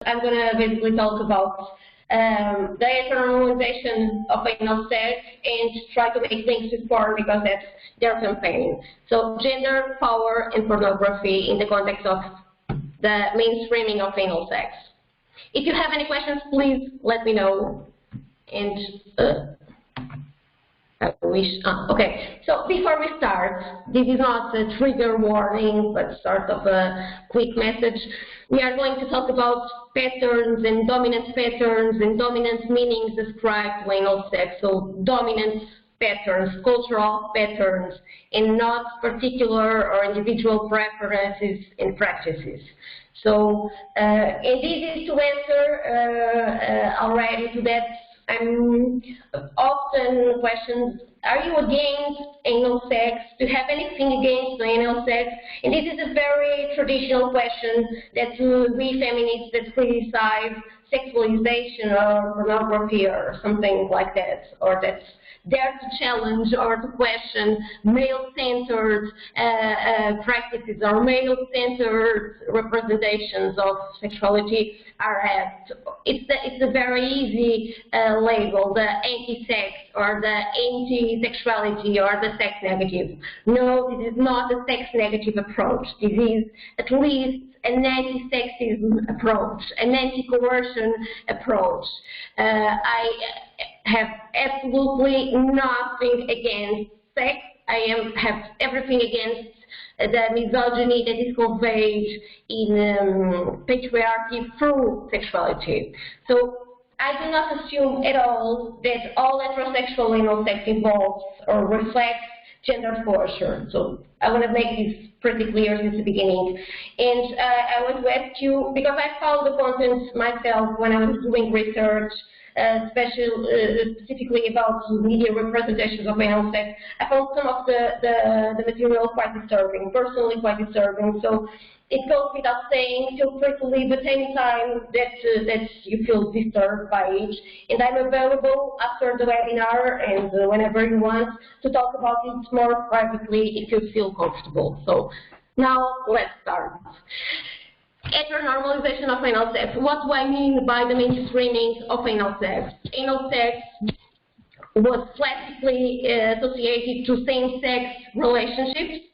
I'm going to basically talk about the heteronormalization of anal sex and try to make links with porn because that's their campaign. So gender, power, and pornography in the context of the mainstreaming of anal sex. If you have any questions, please let me know. And okay, so before we start, this is not a trigger warning, but sort of a quick message. We are going to talk about patterns and dominant meanings ascribed to anal sex. So dominant patterns, cultural patterns, and not particular or individual preferences and practices. So, and this is to answer already to that. I'm often questioned, are you against anal sex? Do you have anything against anal sex? And this is a very traditional question that we feminists that criticize sexualization or pornography or something like that, or that's dare to challenge or to question male-centered practices or male-centered representations of sexuality are asked. It's a very easy label, the anti-sex or the anti-sexuality or the sex negative. No, this is not a sex negative approach. This is at least an anti-sexism approach, an anti-coercion approach. I have absolutely nothing against sex. I have everything against the misogyny that is conveyed in patriarchy through sexuality. So I do not assume at all that all heterosexual anal sex involves or reflects gender coercion. So I want to make this pretty clear since the beginning. And I want to ask you, because I found the content myself when I was doing research, specifically about media representations of anal sex, I found some of the material quite disturbing, personally quite disturbing. So it goes without saying, feel free to leave at any time that you feel disturbed by it. And I'm available after the webinar and whenever you want to talk about it more privately if you feel comfortable. So now let's start. Heteronormalization of anal sex. What do I mean by the mainstreaming of anal sex? Anal sex was classically associated to same-sex relationships,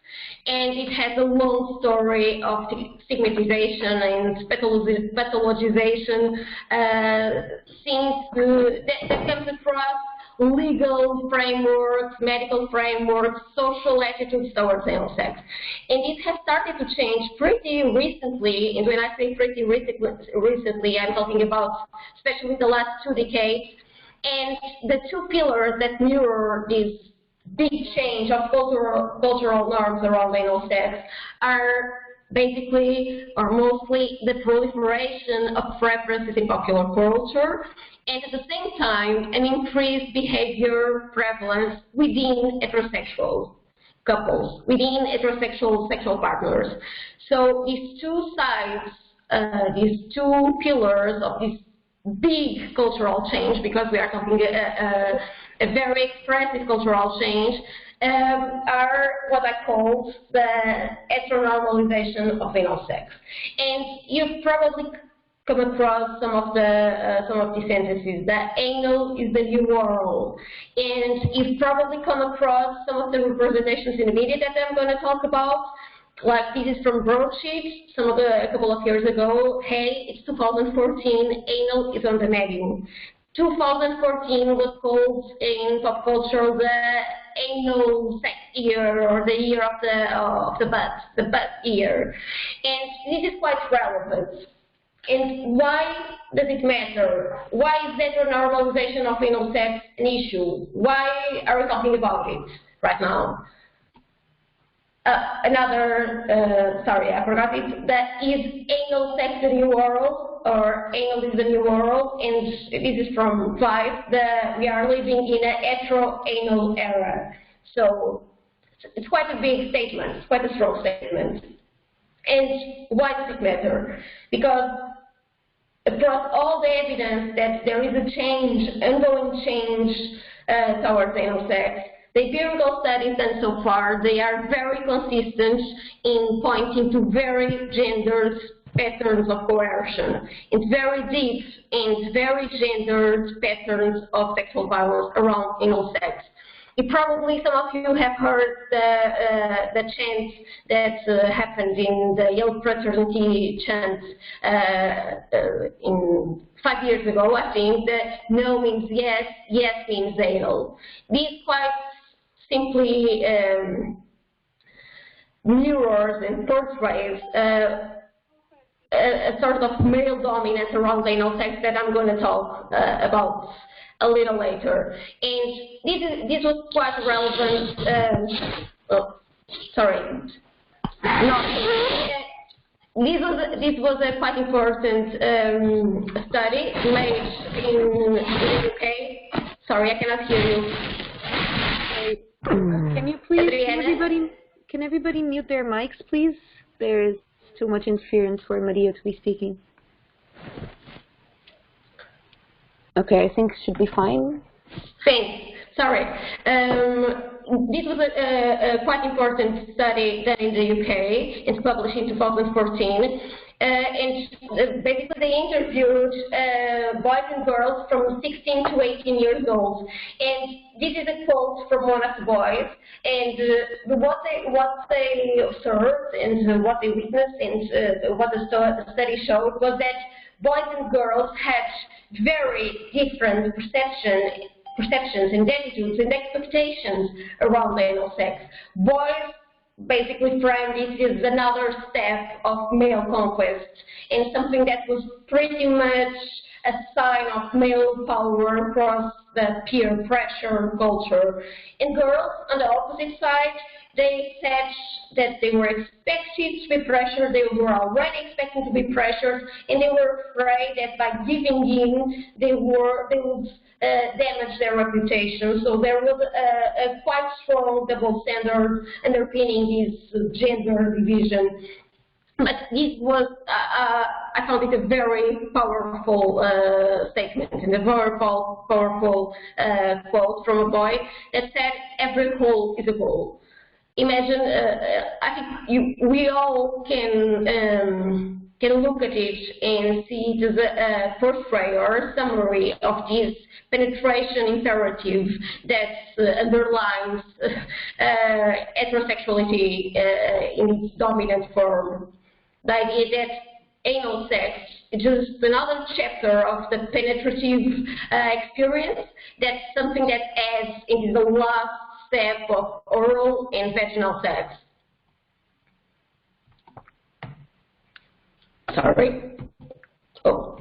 and it has a long story of stigmatization and pathologization that comes across legal frameworks, medical frameworks, social attitudes towards anal sex. And it has started to change pretty recently, and when I say pretty recently, I'm talking about especially the last 2 decades. And the two pillars that mirror this big change of cultural norms around anal sex are basically, or mostly, the proliferation of preferences in popular culture, and at the same time, an increased behavior prevalence within heterosexual couples, within heterosexual sexual partners. So these two sides, these two pillars of this big cultural change, because we are talking a very expressive cultural change, are what I call the heteronormalization of anal sex. And you've probably come across some of these sentences. The anal is the new oral. And you've probably come across some of the representations in the media that I'm going to talk about. Like this is from Broadsheet, a couple of years ago. Hey, it's 2014, anal is on the menu. 2014 was called in pop culture the anal sex year, or the year of the butt year. And this is quite relevant. And why does it matter? Why is heteronormalization of anal sex an issue? Why are we talking about it right now? Sorry, I forgot it. That is anal sex the new oral, or anal is the new oral, and this is from Vice. We are living in a hetero-anal era. So it's quite a big statement, it's quite a strong statement. And why does it matter? Because across all the evidence that there is a change, ongoing change towards anal sex, the empirical studies done so far, they are very consistent in pointing to very patterns of coercion, and very deep and very gendered patterns of sexual violence around anal sex. Probably some of you have heard the chant that happened in the Yale fraternity chant in 5 years ago, I think, that no means yes, yes means anal. These quite simply mirrors and portrays a sort of male dominance around anal sex that I'm going to talk about a little later. And this was quite relevant. This was a quite important study made in the UK. Sorry, I cannot hear you. Can you please, can everybody mute their mics, please? There is too much interference for Maria to be speaking. Okay, I think it should be fine. Thanks. Sorry. This was a quite important study done in the UK. It's published in 2014. And basically they interviewed boys and girls from 16 to 18 years old. And this is a quote from one of the boys. And what they observed and what they witnessed and what the study showed was that boys and girls had very different perceptions and attitudes and expectations around anal sex. Boys basically framed it as another step of male conquest and something that was pretty much a sign of male power across the peer pressure culture. And girls, on the opposite side, they said that they were expected to be pressured, they were already expecting to be pressured, and they were afraid that by giving in, they would damage their reputation. So there was a quite strong double standard underpinning this gender division. But this was, I found it a very powerful statement and a very powerful quote from a boy that said, "Every hole is a goal." Imagine, I think we all can look at it and see it as a portray or a summary of this penetration imperative that underlines heterosexuality in its dominant form. The idea that anal sex is just another chapter of the penetrative experience, that's something that adds into the last step of oral and vaginal sex. Sorry. Oh.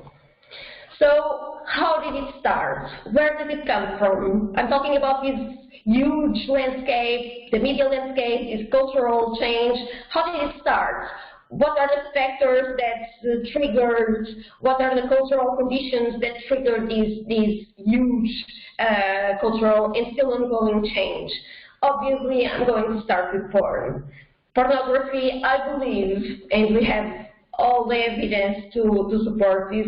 So how did it start? Where did it come from? I'm talking about this huge landscape, the media landscape, this cultural change. How did it start? What are the factors that triggered, what are the cultural conditions that triggered these huge cultural and still ongoing change? Obviously, I'm going to start with porn. Pornography, I believe, and we have all the evidence to support this,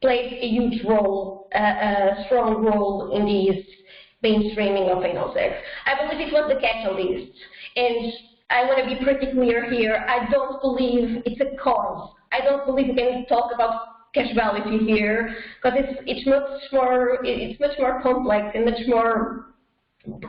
played a huge role, a strong role in this mainstreaming of anal sex. I believe it was the catalyst, and I want to be pretty clear here. I don't believe it's a cause. I don't believe we can talk about casuality here, because it's much more complex and much more.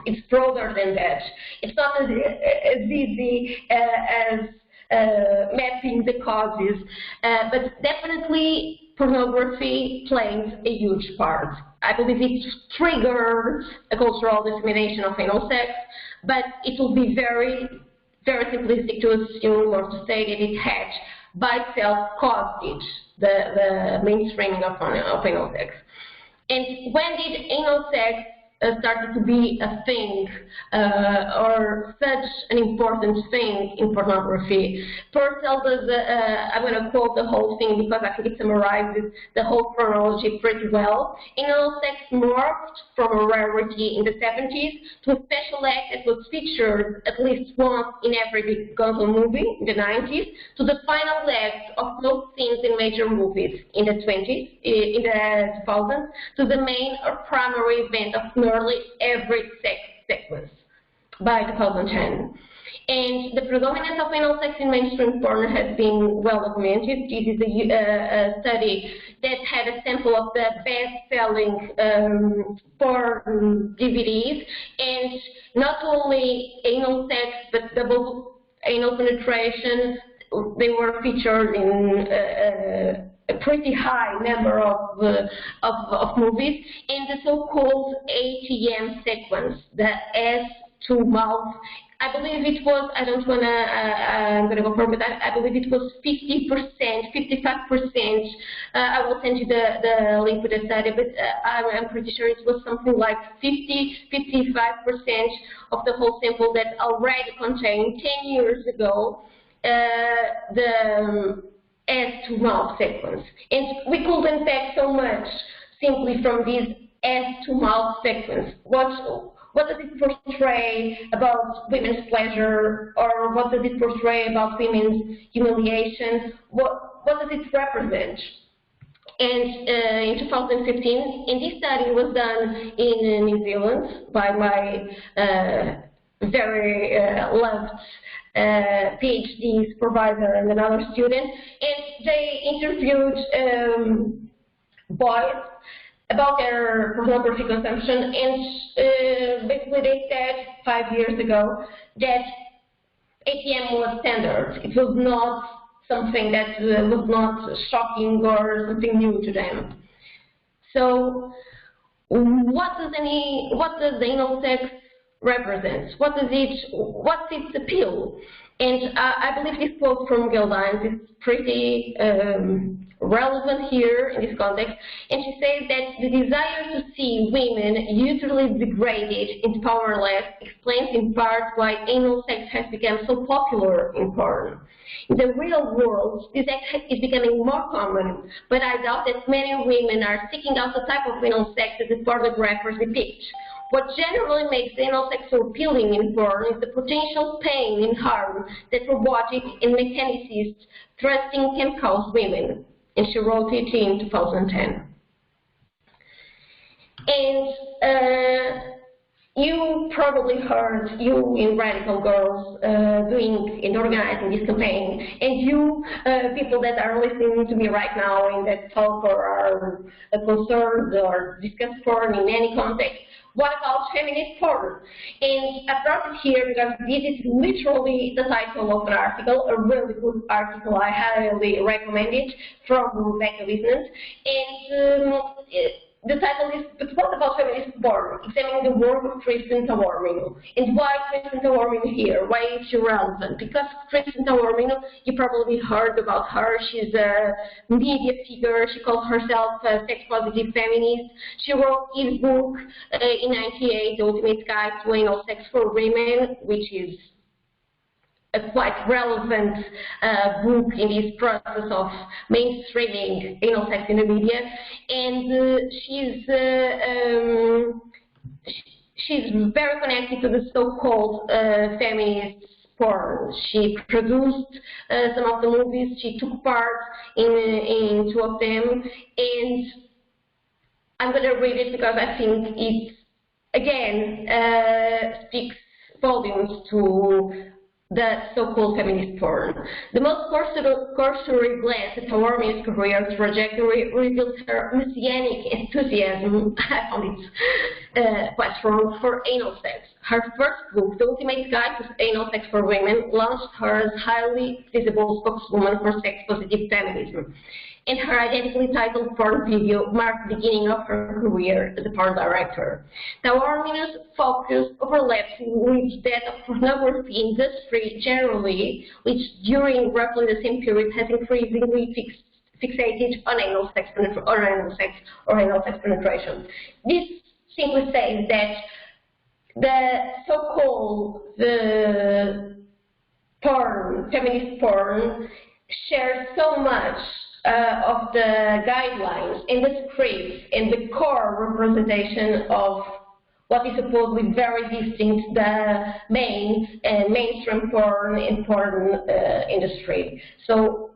It's broader than that. It's not as easy as mapping the causes, but definitely pornography plays a huge part. I believe it triggered a cultural dissemination of anal sex, but it will be very, very simplistic to assume or to say that it had by itself caused it, the mainstreaming of anal sex. And when did anal sex started to be a thing or such an important thing in pornography? Purcell does, I'm going to quote the whole thing because I think it summarizes the whole chronology pretty well. Anal sex morphed from a rarity in the 70s to a special act that was featured at least once in every big gonzo movie in the 90s, to the final act of most scenes in major movies in the 2000s, to the main or primary event of nearly every sex sequence by 2010. And the predominance of anal sex in mainstream porn has been well documented. This is a study that had a sample of the best-selling porn DVDs, and not only anal sex, but double anal penetration. They were featured in a pretty high number of movies, and the so-called ATM sequence, the S to mouth. I believe it was, I'm going to go forward, but I believe it was 50%, 55%. I will send you the link with the study, but I'm pretty sure it was something like 55% of the whole sample that already contained 10 years ago the S to mouth sequence. And we couldn't take so much simply from this S to mouth sequence. What does it portray about women's pleasure, or what does it portray about women's humiliation? What does it represent? And in 2015, and this study was done in New Zealand by my very loved PhD supervisor and another student, and they interviewed boys about their pornography consumption, and basically they said 5 years ago that ATM was standard. It was not something that was not shocking or something new to them. So what does anal sex represent? What's its appeal? And I believe this quote from Gildines is pretty relevant here in this context, and she says that the desire to see women usually degraded and powerless explains in part why anal sex has become so popular in porn. In the real world, this act is becoming more common, but I doubt that many women are seeking out the type of anal sex that the pornographers depict. What generally makes anal sex so appealing in porn is the potential pain and harm that robotic and mechanicist thrusting can cause women. And she wrote it in 2010. And you probably heard, you in Radical Girls, doing and organizing this campaign, and you people that are listening to me right now and that talk or are concerned or discuss porn in any context, what about feminist porn? And I brought it here because this is literally the title of an article, a really good article. I highly recommend it, from Rebecca Business. And the title is, but what about feminist porn? Examining the work of Kristen Taormino. And why Kristen Taormino here? Why is she relevant? Because Kristen Taormino, you probably heard about her. She's a media figure. She calls herself a sex-positive feminist. She wrote his book in '98, The Ultimate Guide to Anal Sex for Women, which is a quite relevant book in this process of mainstreaming anal sex in the media, and she's very connected to the so-called feminist porn. She produced some of the movies. She took part in 2 of them, and I'm going to read it because I think it again speaks volumes to the so-called feminist porn. The most cursory glance at Taormino's career trajectory reveals her messianic enthusiasm, I found it quite strong, for anal sex. Her first book, The Ultimate Guide to Anal Sex for Women, launched her as highly visible spokeswoman for sex-positive feminism. And her identically titled porn video marked the beginning of her career as a porn director. Taormino's focus overlaps with that of pornography industry generally, which during roughly the same period has increasingly fixated on anal sex penetration. This simply says that the so-called feminist porn, shares so much of the guidelines and the scripts and the core representation of what is supposedly very distinct the mainstream porn and porn industry. So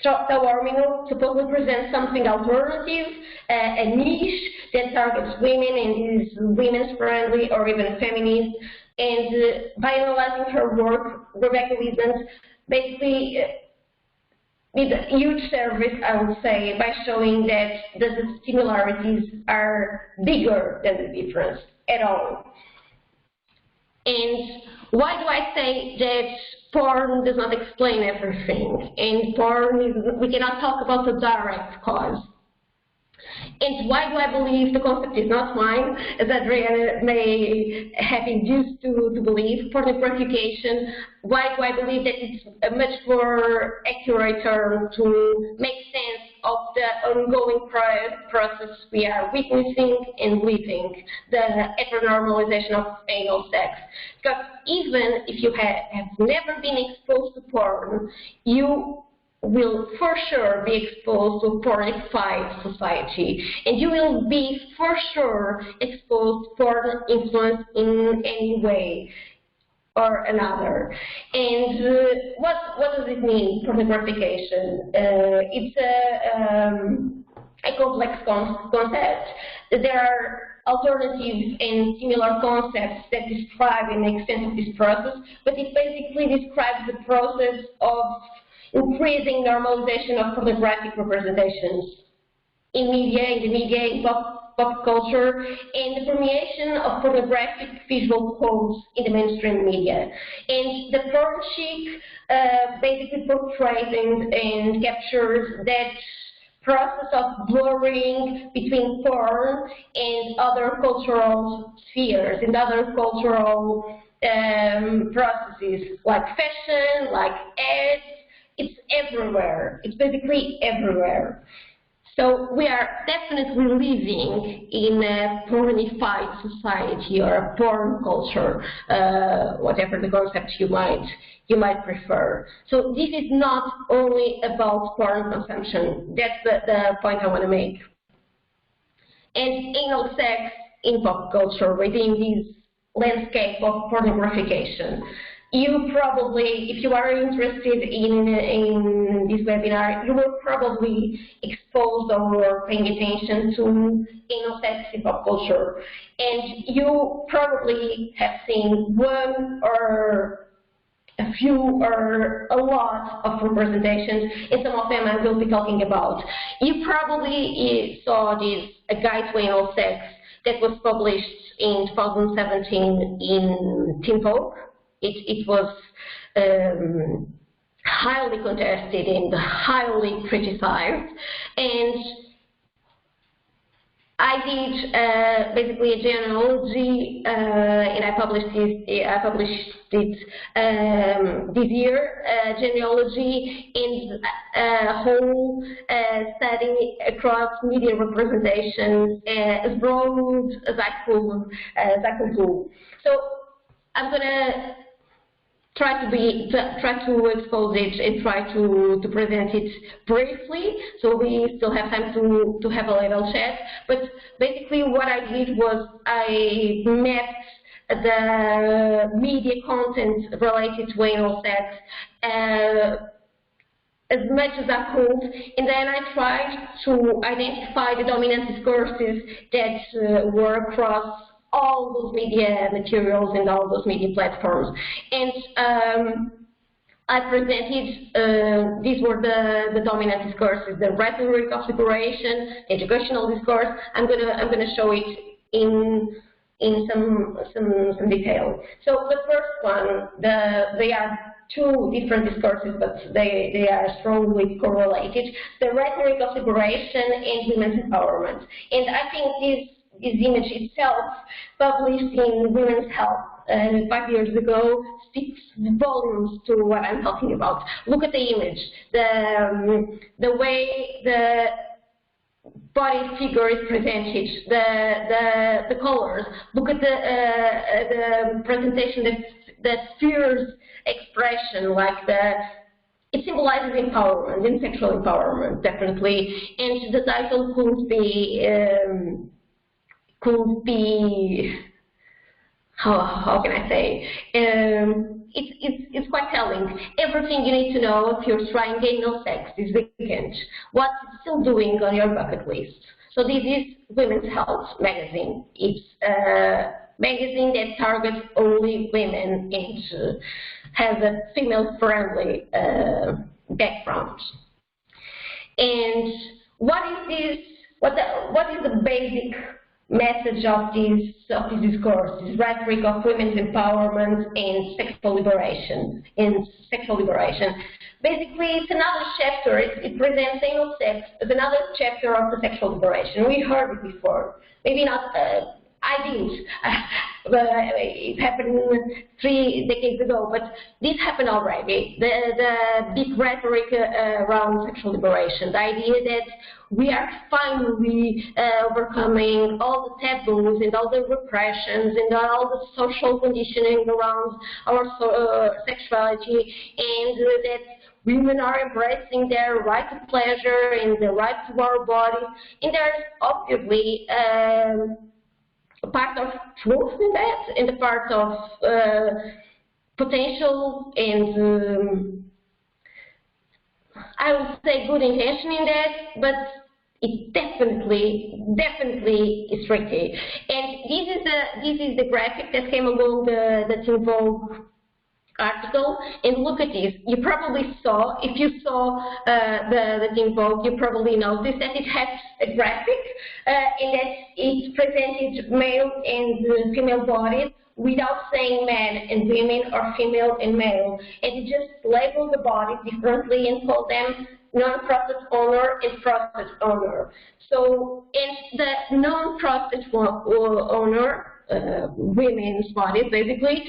Taormino supposedly presents something alternative, a niche that targets women and is women's friendly or even feminist, And by analyzing her work, Rebecca Wiesent basically did a huge service, I would say, by showing that the similarities are bigger than the difference at all. And why do I say that porn does not explain everything? And we cannot talk about the direct cause. And why do I believe the concept is not mine, as Adriana may have induced to believe, pornographication? Why do I believe that it's a much more accurate term to make sense of the ongoing process we are witnessing and living, the heteronormalization of anal sex? Because even if you have never been exposed to porn, you will for sure be exposed to a pornified society, and you will be for sure exposed to porn influence in any way or another. And what does it mean, pornographication? It's a complex concept. There are alternative and similar concepts that describe and extend this process, but it basically describes the process of increasing normalization of pornographic representations in the media, in pop culture, and the permeation of pornographic visual codes in the mainstream media. And the porn chic basically portrays and captures that process of blurring between porn and other cultural spheres and other cultural processes like fashion, like ads. It's everywhere. It's basically everywhere. So we are definitely living in a pornified society or a porn culture, whatever the concept you might prefer. So this is not only about porn consumption. That's the point I want to make. And anal sex in pop culture within this landscape of pornographication. You probably, if you are interested in this webinar, you were probably exposed or paying attention to anal sex in pop culture. And you probably have seen one or a few or a lot of representations, and some of them I will be talking about. You probably saw this A Guide to Anal Sex that was published in 2017 in Teen Vogue. It was highly contested and highly criticized, and I did basically a genealogy, and I published it this year, genealogy and a whole study across media representation as broad as I could do. So I'm gonna try to expose it and try to present it briefly, so we still have time to have a little chat. But basically what I did was I mapped the media content related to anal sex as much as I could, and then I tried to identify the dominant discourses that were across all those media materials and all those media platforms. And I presented, these were the dominant discourses, the rhetoric of liberation, the educational discourse. I'm gonna show it in some detail. So the first one, they are two different discourses, but they are strongly correlated. The rhetoric of liberation and women's empowerment. And I think this image itself, published in Women's Health 5 years ago, speaks volumes to what I'm talking about. Look at the image, the way the body figure is presented, the colors. Look at the presentation, the fierce expression, like it symbolizes empowerment and sexual empowerment, definitely. And the title could be, how can I say, it's quite telling. Everything you need to know if you're trying anal sex this weekend. What's it still doing on your bucket list? So this is Women's Health magazine. It's magazine that targets only women and has a female-friendly background. And what is this? What is the basic message of these discourses? Rhetoric of women's empowerment and sexual liberation. Basically, it's another chapter. It presents anal sex as another chapter of the sexual liberation. We heard it before. Maybe not. I didn't. It happened 3 decades ago, but this happened already. The big rhetoric around sexual liberation, the idea that we are finally overcoming all the taboos and all the repressions and all the social conditioning around our sexuality, and that women are embracing their right to pleasure and the right to our bodies. And there's obviously a part of truth in that, and a part of potential and I would say good intention in that, but it definitely is tricky. And this is the graphic that came along the Teen Vogue article, and look at this. You probably saw, if you saw the Teen Vogue, you probably noticed that it has a graphic and that it presented male and female bodies without saying men and women or female and male, and it just labeled the bodies differently and called them non-prostate owner and prostate owner. So, and the non-prostate owner, women's bodies basically,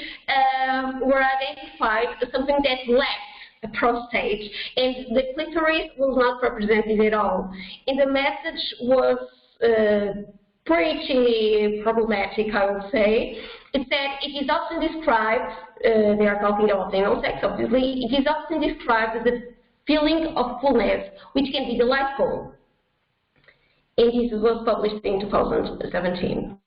were identified as something that lacked a prostate, and the clitoris was not represented at all. And the message was pretty problematic, I would say. It said it is often described, they are talking about anal sex obviously, it is often described as a feeling of fullness which can be delightful. And this was published in 2017.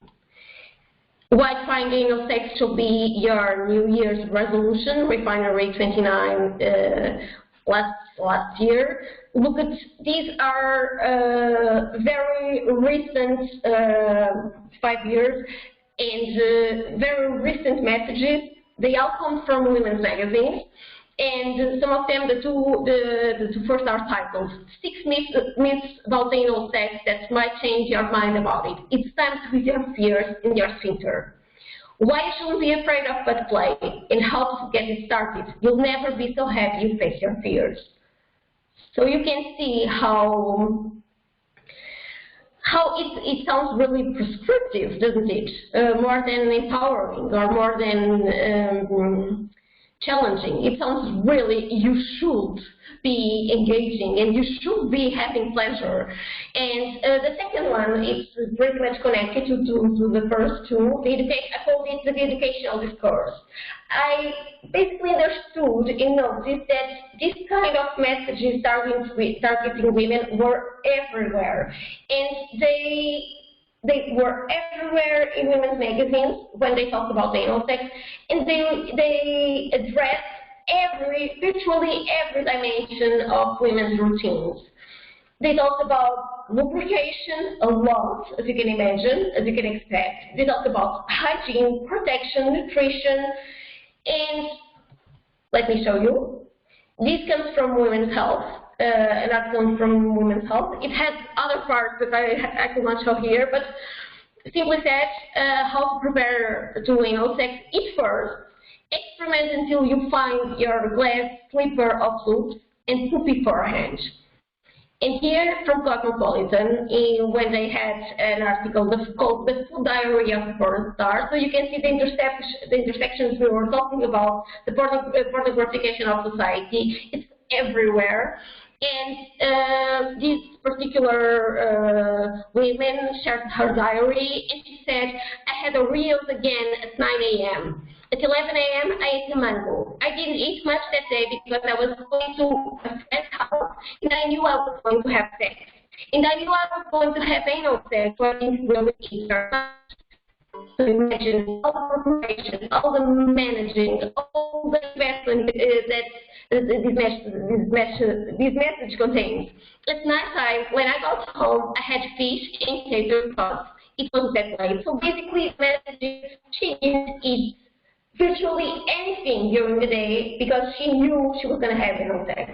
Why trying anal sex should be your New Year's resolution, Refinery 29 last year. Look at, these are very recent 5 years and very recent messages. They all come from women's magazines, and some of them, the two first are titled 6 myths about anal sex that might change your mind about it. It's time to beat your fears in your sphincter. Why you shouldn't be afraid of butt play, and how to get it started. You'll never be so happy you face your fears. So you can see how it sounds really prescriptive, doesn't it? More than empowering or more than challenging. It sounds really, you should be engaging and you should be having pleasure. And the second one is pretty much connected to the first two. I call it the educational discourse. I basically understood and noticed that this kind of messages targeting women were everywhere. And they were everywhere in women's magazines when they talked about anal sex, and they addressed virtually every dimension of women's routines. They talked about lubrication a lot, as you can imagine, as you can expect. They talked about hygiene, protection, nutrition, and let me show you. This comes from Women's Health. And that comes from Women's Health. It has other parts that I could not show here, but simply said, how to prepare to anal sex. Eat first, experiment until you find your glass slipper of loops, and poop beforehand. And here from Cosmopolitan, when they had an article called The Food Diary of a Porn Star, so you can see the intersections we were talking about, the pornographication of society. It's everywhere. And this particular woman shared her diary, and she said, I had a Reels again at 9 a.m. At 11 a.m., I ate a mango. I didn't eat much that day because I was going to a friend's house, and I knew I was going to have sex. And I knew I was going to have anal sex, so I didn't really eat very much. So imagine all the preparation, all the managing, all the investment that this message contains. At night time, when I got home, I had fish and catered pots. it was that way. So basically, the message she did is virtually anything during the day because she knew she was going to have no sex.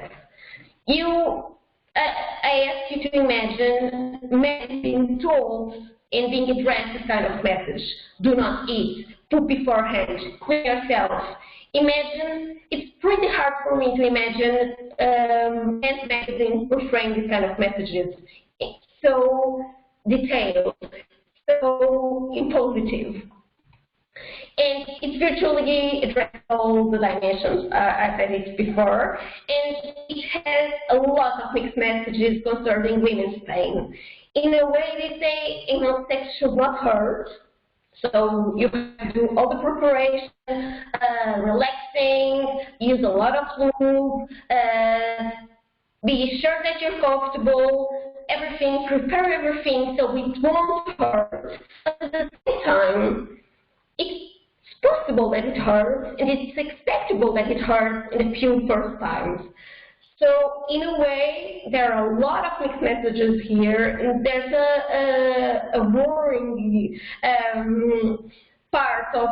I ask you to imagine men being told and being addressed this kind of message. Do not eat. Poop beforehand. Clean yourself. Imagine, it's pretty hard for me to imagine men's magazines portraying this kind of messages. It's so detailed, so impositive. And it's virtually addressed all the dimensions, I said it before, and it has a lot of mixed messages concerning women's pain. In a way, they say anal sex should not hurt, so you have to do all the preparation, relaxing, use a lot of lube, be sure that you're comfortable, everything, prepare everything so it won't hurt. But at the same time, it's possible that it hurts, and it's expectable that it hurts in a few first times. So, in a way, there are a lot of mixed messages here, and there's a worrying part of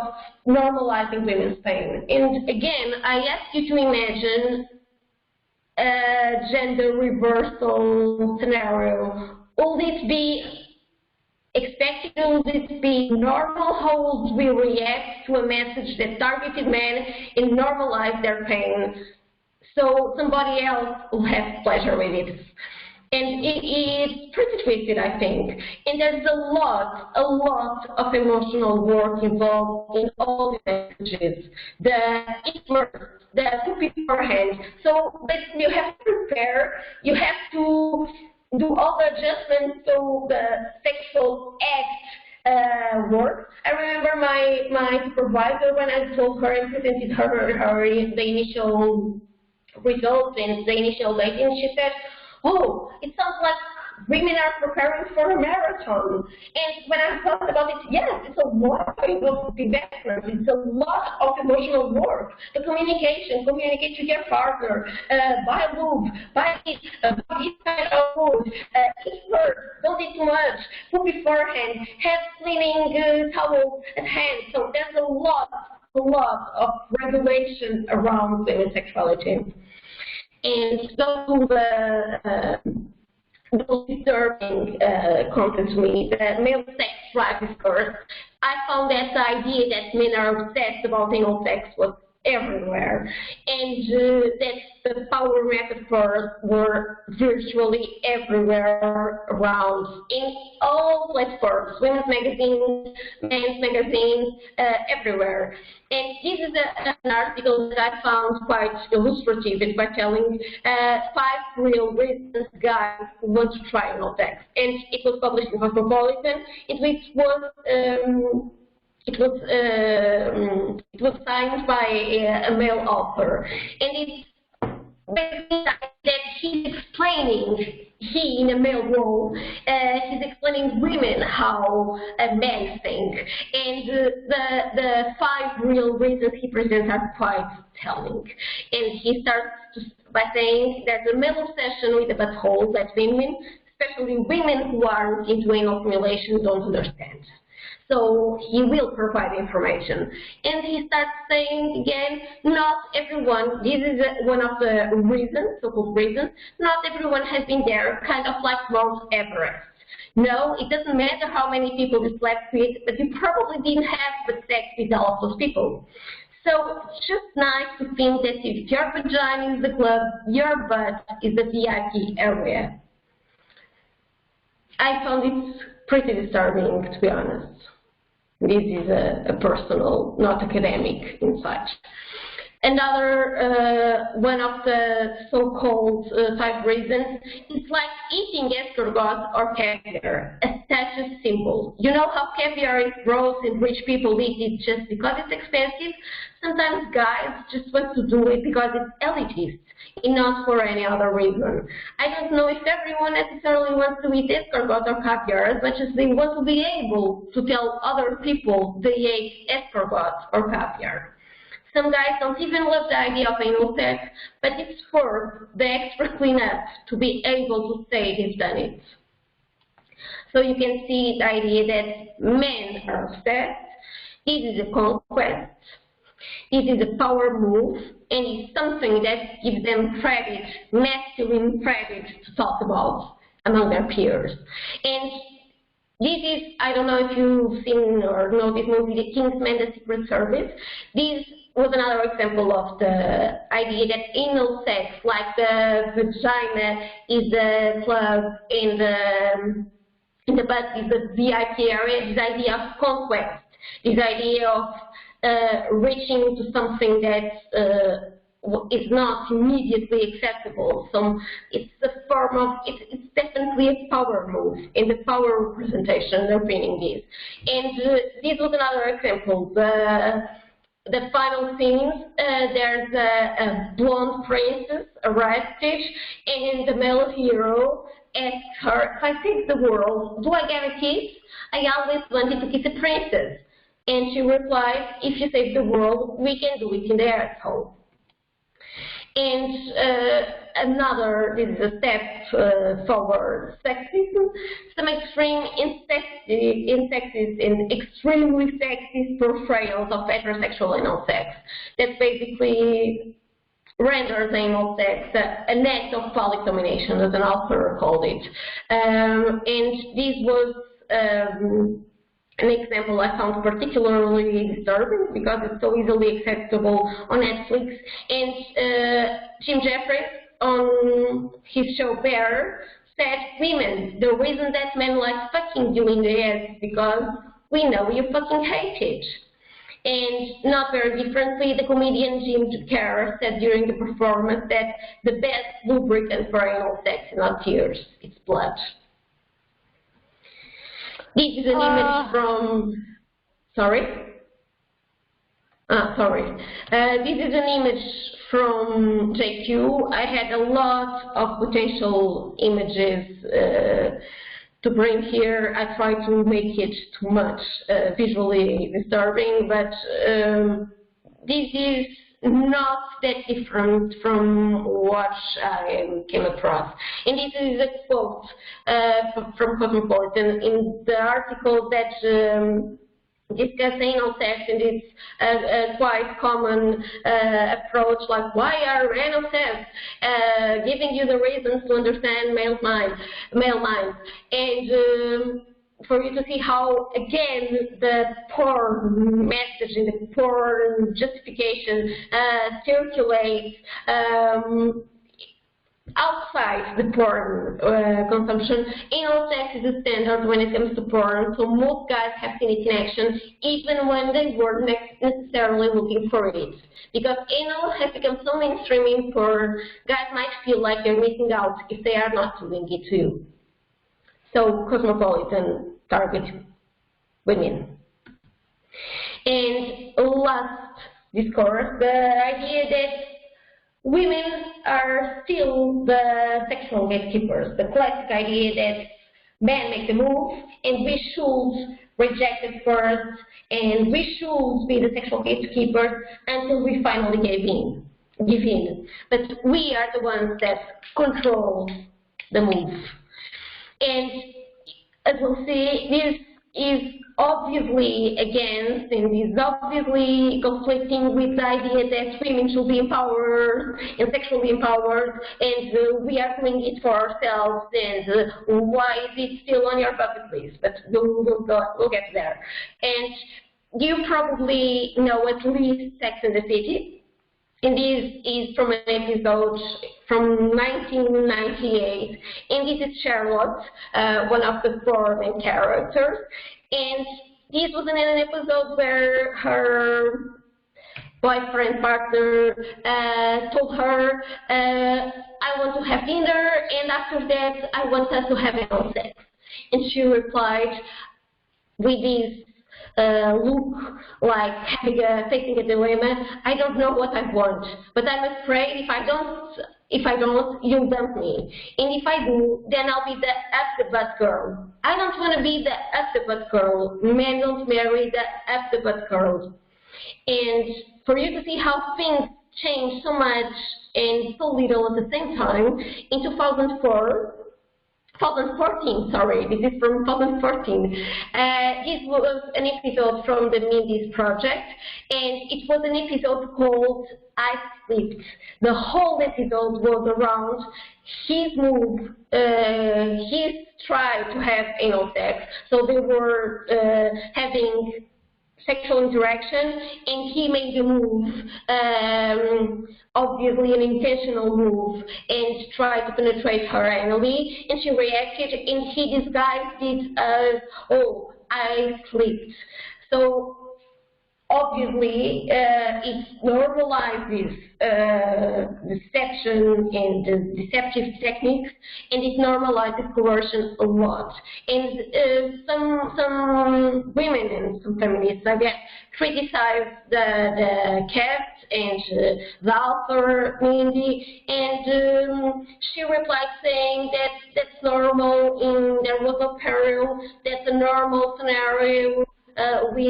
normalizing women's pain. And again, I ask you to imagine a gender reversal scenario. Will this be expected? Will this be normal? How would we react to a message that targeted men and normalized their pain so somebody else will have pleasure with it? And it's pretty twisted, I think. And there's a lot of emotional work involved in all the messages. The immerse, the put beforehand. So basically you have to prepare, you have to do all the adjustments so the sexual act works. I remember my supervisor, when I told her and presented her the initial results and the initial dating, she said, "Oh, it sounds like women are preparing for a marathon." And when I thought about it, yes, it's a lot of investment, it's a lot of emotional work. The communication, communicate with your partner, buy lube, buy this kind of food, eat first, don't eat too much, put beforehand, have cleaning towels at hand. So there's a lot of regulation around women's sexuality. And so the disturbing content to me, the male sex drive discourse, I found that the idea that men are obsessed about anal sex was everywhere, and that the power metaphors were virtually everywhere around, in all platforms, women's magazines, men's magazines, everywhere. And this is an article that I found quite illustrative and by telling 5 real reasons guys want to try anal sex. And it was published in Cosmopolitan, it was signed by a male author, and it's basically that he's explaining, he in a male role, he's explaining women how men think, and the 5 real reasons he presents are quite telling. And he starts by saying there's a male obsession with the butthole that women, especially women who aren't into anal stimulation, don't understand. So he will provide information. And he starts saying again, not everyone, this is one of the reasons, so-called reasons, not everyone has been there, kind of like Mount Everest. No, it doesn't matter how many people you slept with, but you probably didn't have the sex with all of those people. So it's just nice to think that if your vagina is the club, your butt is the VIP area. I found it pretty disturbing, to be honest. This is a personal, not academic insight. Another one of the so-called 5 reasons is like eating escargot or caviar, a status symbol. You know how caviar is gross and rich people eat it just because it's expensive? Sometimes guys just want to do it because it's elitist and not for any other reason. I don't know if everyone necessarily wants to eat escargot or caviar as much as they want to be able to tell other people they ate escargot or caviar. Some guys don't even love the idea of anal sex, but it's worth the extra cleanup to be able to say they've done it. So you can see the idea that men are obsessed. This is a conquest. This is a power move, and it's something that gives them credit, masculine credit, to talk about among their peers. And this is, I don't know if you've seen or know this movie, The Kingsman, The Secret Service. This was another example of the idea that anal sex, like the vagina is the club in the butt is the VIP area, this idea of conquest, this idea of reaching to something that is not immediately acceptable. So it's a form of, it's definitely a power move in the power representation they're bringing this. And this was another example. The final scenes, there's a blonde princess, a redfish, and the male hero asks her, if I save the world, do I get a kiss? I always wanted to kiss a princess. And she replies, if you save the world, we can do it in the asshole. And this is a step forward. Sexism, some extreme sexist and extremely sexist portrayals of heterosexual anal sex. That basically renders anal sex an act of phallic domination, as an author called it. And this was an example I found particularly disturbing because it's so easily accessible on Netflix. And Jim Jeffries, on his show Bear, said, women, the reason that men like fucking you in the ass is because we know you fucking hate it. And not very differently, the comedian Jim Carrey said during the performance that the best lubricant for anal sex is not tears, it's blood. This is an image from, this is an image from JQ. I had a lot of potential images to bring here. I tried to make it too much visually disturbing, but this is not that different from what I came across. And this is a quote from Cosmopolitan in the article that discuss anal sex, and it's a quite common approach, like, why are anal sex giving you the reasons to understand male minds. And for you to see how, again, the porn message and the porn justification circulates outside the porn consumption. Anal sex is a standard when it comes to porn, so most guys have seen it in action, even when they weren't necessarily looking for it. Because anal has become so mainstream in porn, guys might feel like they're missing out if they are not doing it too. So Cosmopolitan target women. And last discourse, the idea that women are still the sexual gatekeepers, the classic idea that men make the move and we should reject it first and we should be the sexual gatekeepers until we finally give in. But we are the ones that control the move. And as we'll see, this is obviously against and is obviously conflicting with the idea that women should be empowered and sexually empowered, and we are doing it for ourselves, and why is it still on your bucket list? But we'll get there. And you probably know at least Sex and the City. And this is from an episode from 1998, and this is Charlotte, one of the four main characters. And this was in an episode where her boyfriend, partner, told her, I want to have dinner, and after that, I want us to have anal sex. And she replied with this look like facing a dilemma, I don't know what I want, but I'm afraid if I don't, you'll dump me. And if I do, then I'll be the up-the-butt girl. I don't want to be the up-the-butt girl. Men don't marry the up-the-butt girl. And for you to see how things change so much and so little at the same time, in 2004, 2014, sorry, this is from 2014. This was an episode from the Mindy's project, and it was an episode called I Slipped. The whole episode was around his move, his try to have anal sex. So they were having sexual interaction, and he made a move, obviously an intentional move, and tried to penetrate her anally, and she reacted, and he disguised it as, oh, I slipped. So obviously it normalizes deception and deceptive techniques, and it normalizes coercion a lot. And some women and some feminists, I guess, criticize the cast and the author, Mindy, and she replied saying that that's normal, and there was no peril, that's a normal scenario. We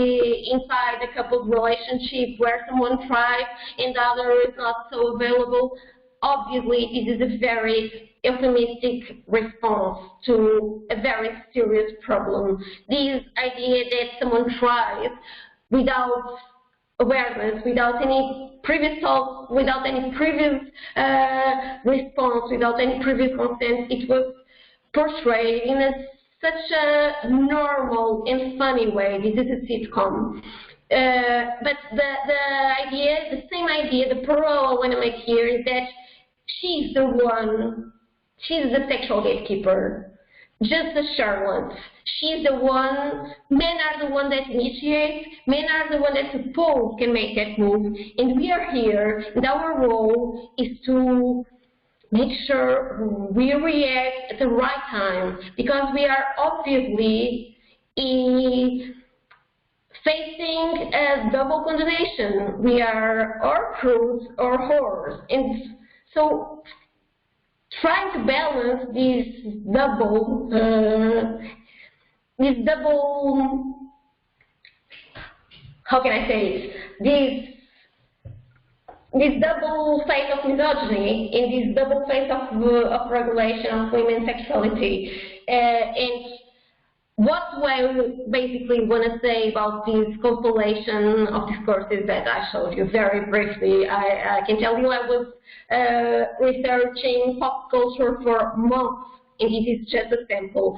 inside a couple's relationship where someone tries and the other is not so available. Obviously, this is a very euphemistic response to a very serious problem. This idea that someone tries without awareness, without any previous thought, without any previous response, without any previous consent, it was portrayed in such a normal and funny way. This is a sitcom. But the same idea, the parallel I want to make here is that she's the one, she's the sexual gatekeeper, just a charlotte. She's the one, men are the one that initiate, men are the one that suppose can make that move, and we are here, and our role is to make sure we react at the right time, because we are obviously facing a double condemnation. We are or prudes or whores. And so trying to balance this double, how can I say it, this double face of misogyny, in this double face of regulation of women's sexuality. And what do I basically want to say about this constellation of discourses that I showed you very briefly? I can tell you I was researching pop culture for months, and this is just a sample.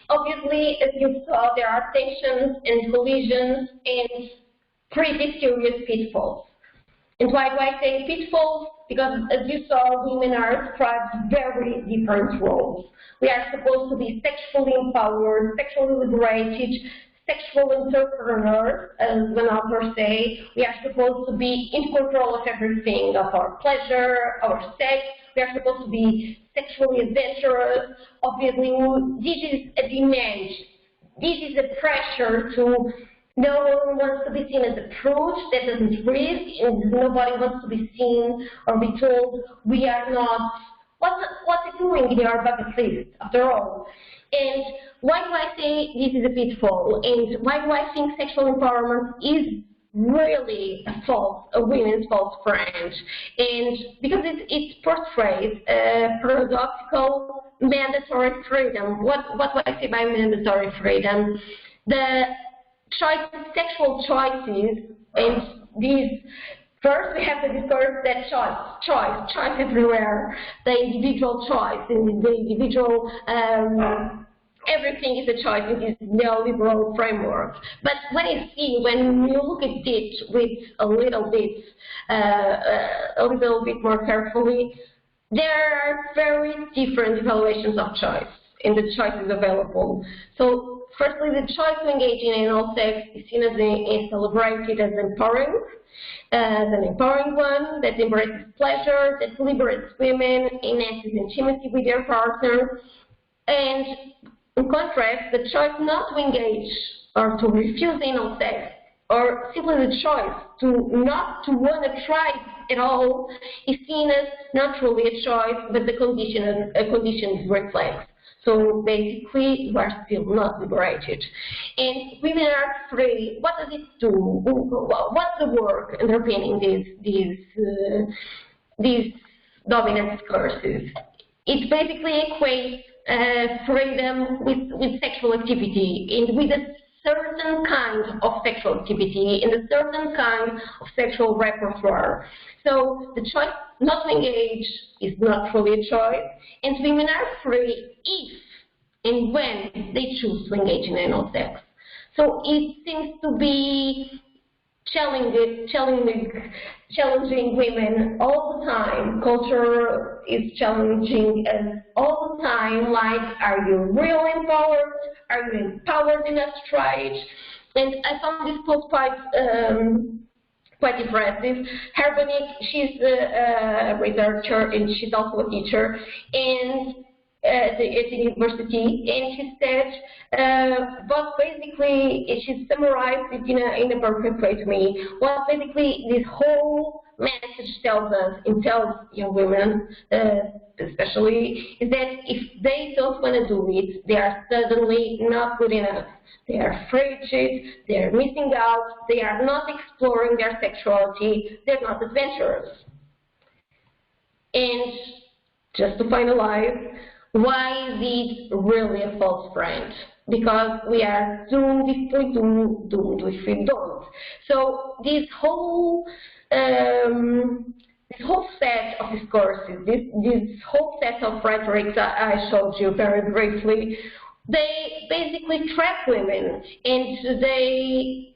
Obviously, as you saw, there are tensions and collisions and pretty serious pitfalls. And why do I say pitfalls? Because, as you saw, women are ascribed very different roles. We are supposed to be sexually empowered, sexually liberated, sexual entrepreneurs, as the authors say. We are supposed to be in control of everything, of our pleasure, our sex. We are supposed to be sexually adventurous. Obviously, this is a demand. This is a pressure to. No one wants to be seen as a prude that doesn't read, and nobody wants to be seen or be told we are not, what's it doing in our bucket list, after all? And why do I say this is a pitfall? And why do I think sexual empowerment is really a women's false friend? And because it portrays a paradoxical mandatory freedom. What do I say by mandatory freedom? The sexual choices, and these, first we have the discourse that choice everywhere, the individual choice, and the individual, everything is a choice in this neoliberal framework. But when you look at it with a little bit more carefully, there are very different evaluations of choice and the choices available. So firstly, the choice to engage in anal sex is seen as celebrated as empowering, as an empowering one that embraces pleasure, that liberates women, enhances intimacy with their partner. And in contrast, the choice not to engage or to refuse anal sex, or simply the choice to not to want to try at all, is seen as not truly a choice, but a conditioned reflex. So basically, we are still not liberated. And women are free. What does it do? What's the work underpinning these dominant discourses? It basically equates freedom with sexual activity and with a certain kind of sexual activity and a certain kind of sexual repertoire. So the choice not to engage is not really a choice, and women are free if and when they choose to engage in anal sex. So it seems to be challenging women all the time. Culture is challenging us all the time, like, are you really empowered? Are you empowered enough to try it? And I found this quote quite impressive. Herbonic, she's a researcher and she's also a teacher, and at the university, and she said, but basically, she summarized it in a perfect way to me. What basically this whole message tells us, and tells young women especially, is that if they don't want to do it, they are suddenly not good enough. They are frigid, they are missing out, they are not exploring their sexuality, they're not adventurous. And just to finalize, why is it really a false friend? Because we are doomed if we do, doomed if we don't. So this whole set of discourses, this whole set of rhetorics I showed you very briefly, they basically trap women, and they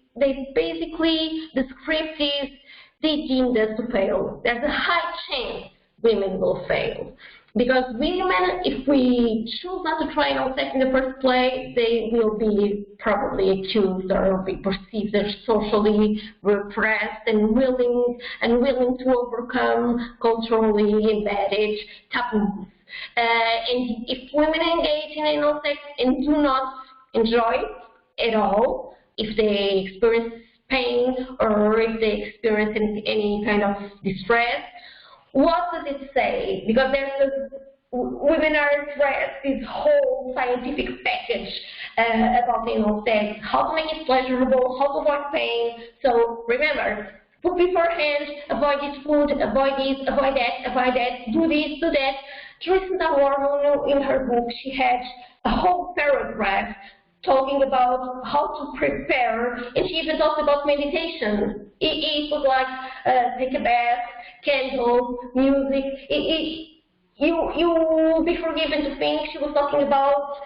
basically, the script is, they deemed us to fail. There's a high chance women will fail. Because women, if we choose not to try anal sex in the first place, they will be probably accused or be perceived as socially repressed and willing to overcome culturally embedded taboos. And if women engage in anal sex and do not enjoy it at all, if they experience pain or if they experience any kind of distress, what does it say? Because women are addressed this whole scientific package about anal sex, how to make it pleasurable, how to avoid pain. So remember, put beforehand, avoid this food, avoid this, avoid that, do this, do that. Teresa Warren, in her book, she had a whole paragraph talking about how to prepare, and she even talked about meditation. It was like take a bath, candles, music. You will be forgiven to think she was talking about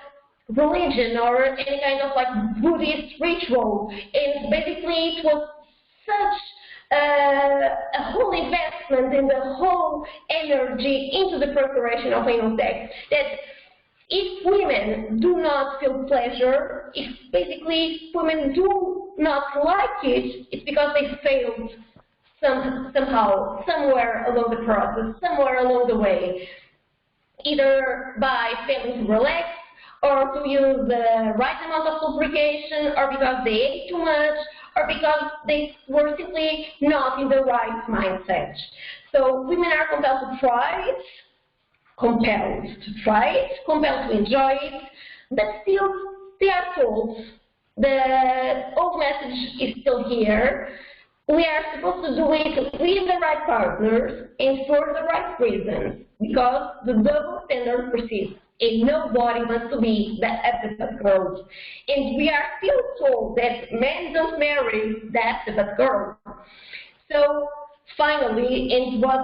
religion or any kind of like Buddhist ritual. And basically, it was such a whole investment in the whole energy into the preparation of anal sex that if women do not feel pleasure, if basically women do not like it, it's because they failed somehow, somewhere along the process, somewhere along the way, either by failing to relax or to use the right amount of lubrication, or because they ate too much, or because they were simply not in the right mindset. So women are compelled to try it, compelled to enjoy it, but still they are told the old message is still here. We are supposed to do it with the right partners and for the right reasons, because the double standard persists and nobody wants to be the episode girls. And we are still told that men don't marry the episode girl. So finally, and what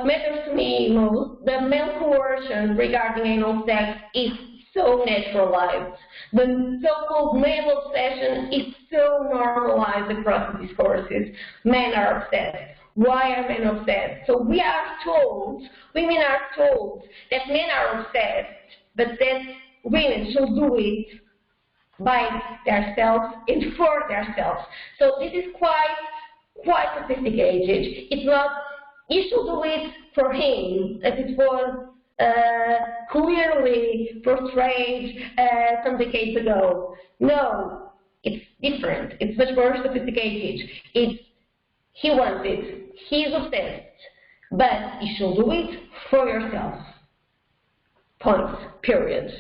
matters to me most, the male coercion regarding anal sex is so naturalized. The so-called male obsession is so normalized across the discourses. Men are obsessed. Why are men obsessed? So women are told that men are obsessed, but that women should do it by themselves and for themselves. So this is quite sophisticated. It's not, you should do it for him, as it was clearly portrayed some decades ago. No, it's different. It's much more sophisticated. He wants it. He is obsessed. But you should do it for yourself. Point. Period.